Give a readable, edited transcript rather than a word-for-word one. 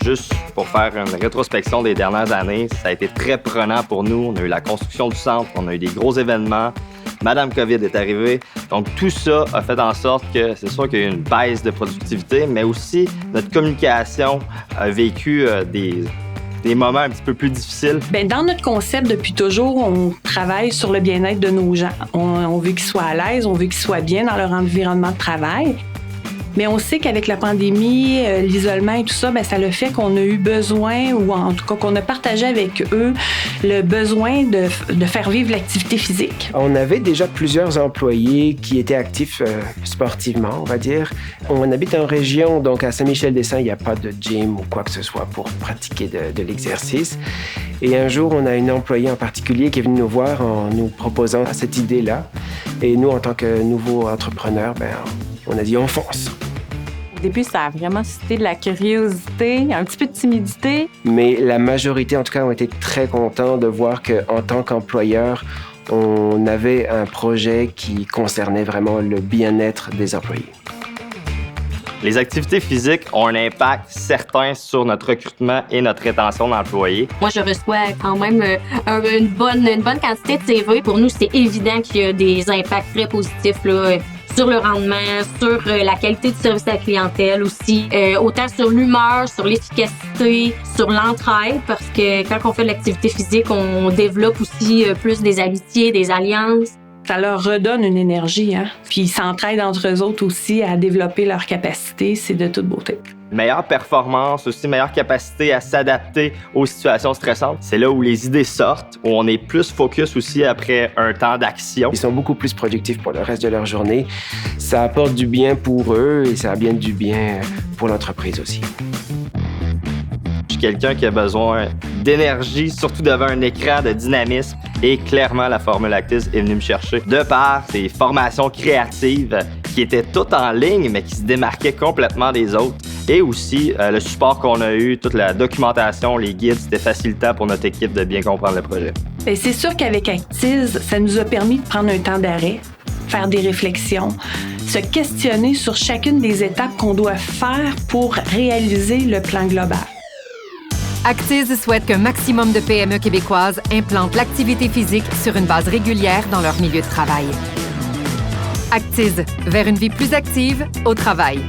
juste pour faire une rétrospection des dernières années, ça a été très prenant pour nous. On a eu la construction du centre, on a eu des gros événements. Madame COVID est arrivée. Donc, tout ça a fait en sorte que c'est sûr qu'il y a eu une baisse de productivité, mais aussi notre communication a vécu des moments un petit peu plus difficiles. Bien, dans notre concept, depuis toujours, on travaille sur le bien-être de nos gens. On veut qu'ils soient à l'aise, on veut qu'ils soient bien dans leur environnement de travail. Mais on sait qu'avec la pandémie, l'isolement et tout ça, bien, ça a fait qu'on a eu besoin, ou en tout cas qu'on a partagé avec eux, le besoin de faire vivre l'activité physique. On avait déjà plusieurs employés qui étaient actifs sportivement, on va dire. On habite en région, donc à Saint-Michel-des-Saints, il n'y a pas de gym ou quoi que ce soit pour pratiquer de l'exercice. Et un jour, on a une employée en particulier qui est venue nous voir en nous proposant cette idée-là. Et nous, en tant que nouveaux entrepreneurs, bien, on a dit on fonce. Au début, ça a vraiment suscité de la curiosité, un petit peu de timidité. Mais la majorité, en tout cas, ont été très contents de voir qu'en tant qu'employeur, on avait un projet qui concernait vraiment le bien-être des employés. Les activités physiques ont un impact certain sur notre recrutement et notre rétention d'employés. Moi, je reçois quand même une bonne quantité de CV. Pour nous, c'est évident qu'il y a des impacts très positifs là, sur le rendement, sur la qualité du service à la clientèle aussi, autant sur l'humeur, sur l'efficacité, sur l'entraide, parce que quand on fait de l'activité physique, on développe aussi plus des amitiés, des alliances. Ça leur redonne une énergie, hein? Puis ils s'entraident entre eux autres aussi à développer leurs capacités. C'est de toute beauté. Meilleure performance, aussi meilleure capacité à s'adapter aux situations stressantes. C'est là où les idées sortent, où on est plus focus aussi après un temps d'action. Ils sont beaucoup plus productifs pour le reste de leur journée. Ça apporte du bien pour eux et ça apporte du bien pour l'entreprise aussi. Je suis quelqu'un qui a besoin d'énergie, surtout devant un écran, de dynamisme. Et clairement, la Formule Actis est venue me chercher de par ses formations créatives qui étaient toutes en ligne, mais qui se démarquaient complètement des autres. Et aussi, le support qu'on a eu, toute la documentation, les guides, c'était facilitant pour notre équipe de bien comprendre le projet. Bien, c'est sûr qu'avec Actis, ça nous a permis de prendre un temps d'arrêt, faire des réflexions, se questionner sur chacune des étapes qu'on doit faire pour réaliser le plan global. Actis souhaite qu'un maximum de PME québécoises implantent l'activité physique sur une base régulière dans leur milieu de travail. Actis, vers une vie plus active au travail.